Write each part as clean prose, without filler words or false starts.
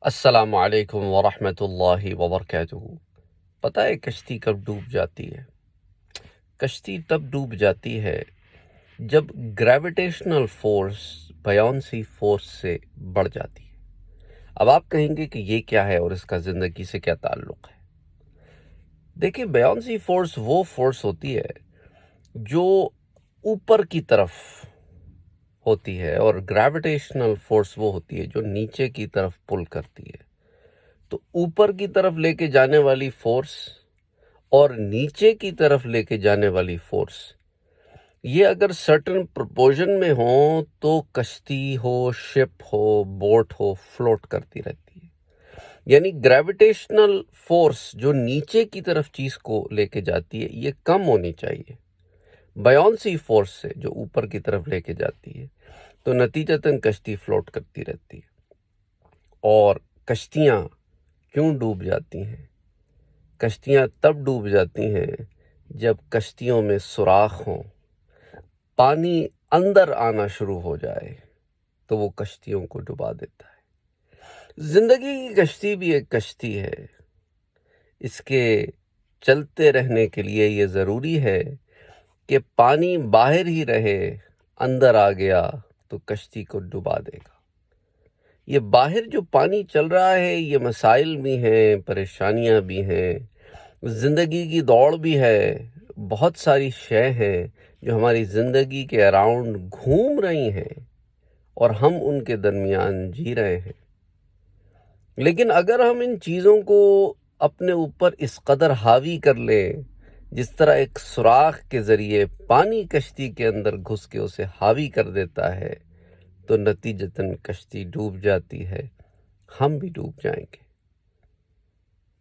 السلام علیکم ورحمۃ اللہ وبرکاتہ۔ پتہ ہے کشتی کب ڈوب جاتی ہے؟ کشتی تب ڈوب جاتی ہے جب گریویٹیشنل فورس بیونسی فورس سے بڑھ جاتی ہے۔ اب آپ کہیں گے کہ یہ کیا ہے اور اس کا زندگی سے کیا تعلق ہے؟ دیکھیں، بیونسی فورس وہ فورس ہوتی ہے جو اوپر کی طرف ہوتی ہے اور گریویٹیشنل فورس وہ ہوتی ہے جو نیچے کی طرف پل کرتی ہے۔ تو اوپر کی طرف لے کے جانے والی فورس اور نیچے کی طرف لے کے جانے والی فورس، یہ اگر سرٹن پروپورشن میں ہوں تو کشتی ہو، شپ ہو، بوٹ ہو، فلوٹ کرتی رہتی ہے۔ یعنی گریویٹیشنل فورس جو نیچے کی طرف چیز کو لے کے جاتی ہے یہ کم ہونی چاہیے بیونسی فورس سے جو اوپر کی طرف لے کے جاتی ہے، تو نتیجتاً کشتی فلوٹ کرتی رہتی ہے۔ اور کشتیاں کیوں ڈوب جاتی ہیں؟ کشتیاں تب ڈوب جاتی ہیں جب کشتیوں میں سوراخ ہوں، پانی اندر آنا شروع ہو جائے تو وہ کشتیوں کو ڈبا دیتا ہے۔ زندگی کی کشتی بھی ایک کشتی ہے۔ اس کے چلتے رہنے کے لیے یہ ضروری ہے کہ پانی باہر ہی رہے، اندر آ گیا تو کشتی کو ڈبا دے گا۔ یہ باہر جو پانی چل رہا ہے یہ مسائل بھی ہیں، پریشانیاں بھی ہیں، زندگی کی دوڑ بھی ہے، بہت ساری شے ہیں جو ہماری زندگی کے اراؤنڈ گھوم رہی ہیں اور ہم ان کے درمیان جی رہے ہیں۔ لیکن اگر ہم ان چیزوں کو اپنے اوپر اس قدر حاوی کر لیں جس طرح ایک سوراخ کے ذریعے پانی کشتی کے اندر گھس کے اسے حاوی کر دیتا ہے تو نتیجتاً کشتی ڈوب جاتی ہے، ہم بھی ڈوب جائیں گے۔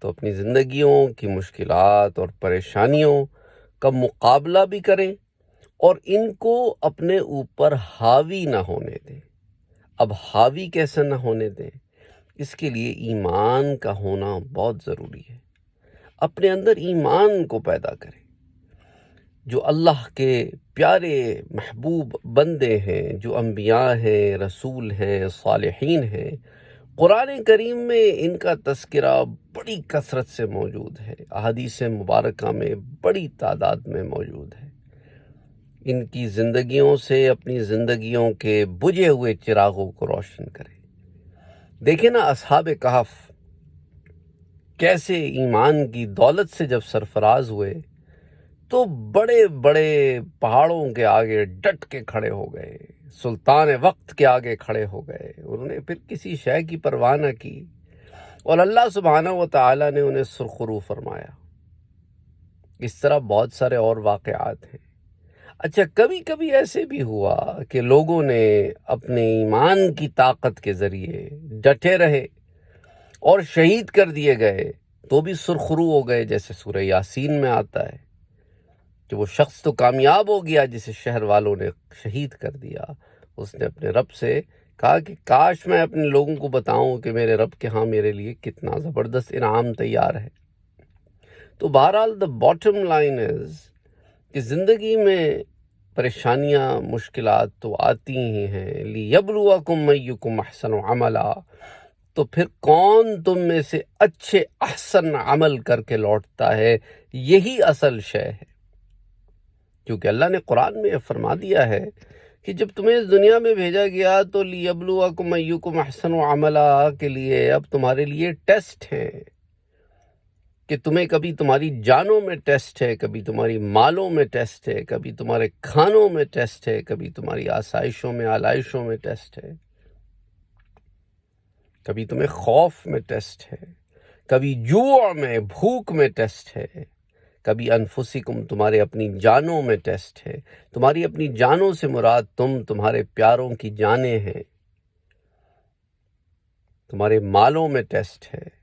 تو اپنی زندگیوں کی مشکلات اور پریشانیوں کا مقابلہ بھی کریں اور ان کو اپنے اوپر حاوی نہ ہونے دیں۔ اب حاوی کیسے نہ ہونے دیں؟ اس کے لیے ایمان کا ہونا بہت ضروری ہے۔ اپنے اندر ایمان کو پیدا کریں۔ جو اللہ کے پیارے محبوب بندے ہیں، جو انبیاء ہیں، رسول ہیں، صالحین ہیں، قرآن کریم میں ان کا تذکرہ بڑی کثرت سے موجود ہے، احادیث مبارکہ میں بڑی تعداد میں موجود ہے۔ ان کی زندگیوں سے اپنی زندگیوں کے بجھے ہوئے چراغوں کو روشن کریں۔ دیکھیں نا، اصحاب کہف کیسے ایمان کی دولت سے جب سرفراز ہوئے تو بڑے بڑے پہاڑوں کے آگے ڈٹ کے کھڑے ہو گئے، سلطان وقت کے آگے کھڑے ہو گئے۔ انہوں نے پھر کسی شے کی پرواہ نہ کی اور اللہ سبحانہ و تعالیٰ نے انہیں سرخرو فرمایا۔ اس طرح بہت سارے اور واقعات ہیں۔ اچھا، کبھی کبھی ایسے بھی ہوا کہ لوگوں نے اپنے ایمان کی طاقت کے ذریعے ڈٹے رہے اور شہید کر دیے گئے تو بھی سرخرو ہو گئے، جیسے سورہ یاسین میں آتا ہے کہ وہ شخص تو کامیاب ہو گیا جسے شہر والوں نے شہید کر دیا۔ اس نے اپنے رب سے کہا کہ کاش میں اپنے لوگوں کو بتاؤں کہ میرے رب کے ہاں میرے لیے کتنا زبردست انعام تیار ہے۔ تو بہرحال the bottom line is کہ زندگی میں پریشانیاں، مشکلات تو آتی ہی ہیں۔ لِيَبْلُوَكُمْ أَيُّكُمْ أَحْسَنُ عَمَلًا، تو پھر کون تم میں سے اچھے احسن عمل کر کے لوٹتا ہے، یہی اصل شے ہے۔ کیونکہ اللہ نے قرآن میں فرما دیا ہے کہ جب تمہیں اس دنیا میں بھیجا گیا تو لِيَبْلُوَكُمْ أَيُّكُمْ أَحْسَنُ عَمَلًا کے لیے اب تمہارے لیے ٹیسٹ ہیں، کہ تمہیں کبھی تمہاری جانوں میں ٹیسٹ ہے، کبھی تمہاری مالوں میں ٹیسٹ ہے، کبھی تمہارے کھانوں میں ٹیسٹ ہے، کبھی تمہاری آسائشوں میں، آلائشوں میں ٹیسٹ ہے، کبھی تمہیں خوف میں ٹیسٹ ہے، کبھی جوع میں، بھوک میں ٹیسٹ ہے، کبھی انفسکم تمہارے اپنی جانوں میں ٹیسٹ ہے۔ تمہاری اپنی جانوں سے مراد تمہارے پیاروں کی جانیں ہیں۔ تمہارے مالوں میں ٹیسٹ ہے۔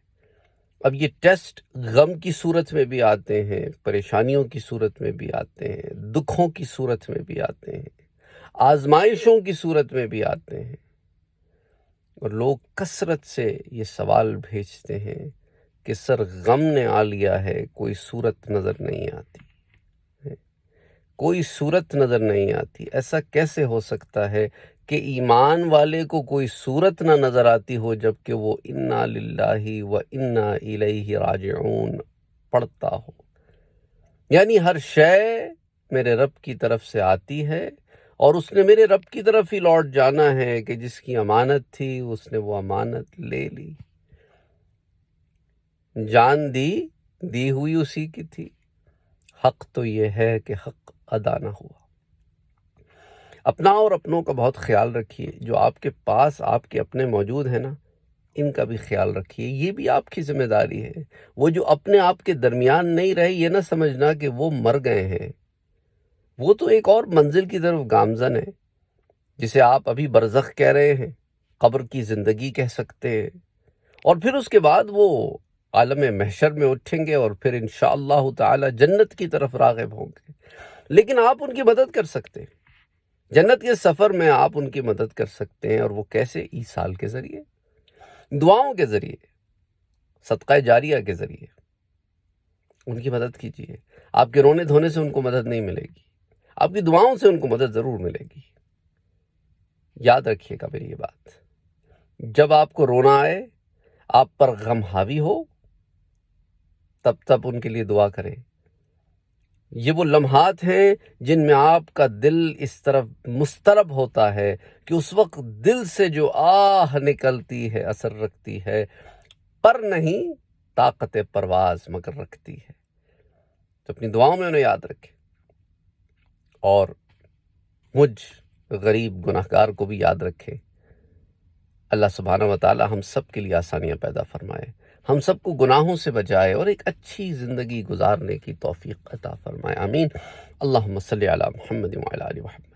اب یہ ٹیسٹ غم کی صورت میں بھی آتے ہیں، پریشانیوں کی صورت میں بھی آتے ہیں، دکھوں کی صورت میں بھی آتے ہیں، آزمائشوں کی صورت میں بھی آتے ہیں۔ اور لوگ کثرت سے یہ سوال بھیجتے ہیں کہ سر غم نے آ لیا ہے، کوئی صورت نظر نہیں آتی، کوئی صورت نظر نہیں آتی، ایسا کیسے ہو سکتا ہے کہ ایمان والے کو کوئی صورت نہ نظر آتی ہو جب کہ وہ انا للہ و انا الیہ راجعون پڑھتا ہو. یعنی ہر شے میرے رب کی طرف سے آتی ہے اور اس نے میرے رب کی طرف ہی لوٹ جانا ہے کہ جس کی امانت تھی اس نے وہ امانت لے لی. جان دی ہوئی اسی کی تھی. حق تو یہ ہے کہ حق ادا نہ ہوا. اپنا اور اپنوں کا بہت خیال رکھیے. جو آپ کے پاس آپ کے اپنے موجود ہیں نا، ان کا بھی خیال رکھیے. یہ بھی آپ کی ذمہ داری ہے. وہ جو اپنے آپ کے درمیان نہیں رہے، یہ نہ سمجھنا کہ وہ مر گئے ہیں. وہ تو ایک اور منزل کی طرف گامزن ہے، جسے آپ ابھی برزخ کہہ رہے ہیں، قبر کی زندگی کہہ سکتے ہیں. اور پھر اس کے بعد وہ عالم محشر میں اٹھیں گے اور پھر انشاءاللہ تعالی جنت کی طرف راغب ہوں گے. لیکن آپ ان کی مدد کر سکتے ہیں. جنت کے سفر میں آپ ان کی مدد کر سکتے ہیں. اور وہ کیسے؟ ایصال کے ذریعے، دعاؤں کے ذریعے، صدقہ جاریہ کے ذریعے ان کی مدد کیجیے. آپ کے رونے دھونے سے ان کو مدد نہیں ملے گی، آپ کی دعاؤں سے ان کو مدد ضرور ملے گی. یاد رکھیے گا میری یہ بات. جب آپ کو رونا آئے، آپ پر غم حاوی ہو، تب ان کے لیے دعا کریں. یہ وہ لمحات ہیں جن میں آپ کا دل اس طرف مضطرب ہوتا ہے کہ اس وقت دل سے جو آہ نکلتی ہے اثر رکھتی ہے، پر نہیں طاقت پرواز مگر رکھتی ہے. تو اپنی دعاؤں میں انہیں یاد رکھیں اور مجھ غریب گناہگار کو بھی یاد رکھیں. اللہ سبحانہ و تعالی ہم سب کے لیے آسانیاں پیدا فرمائے، ہم سب کو گناہوں سے بچائے اور ایک اچھی زندگی گزارنے کی توفیق عطا فرمائے. آمین. اللہم صلی علی محمد وعلی آل محمد.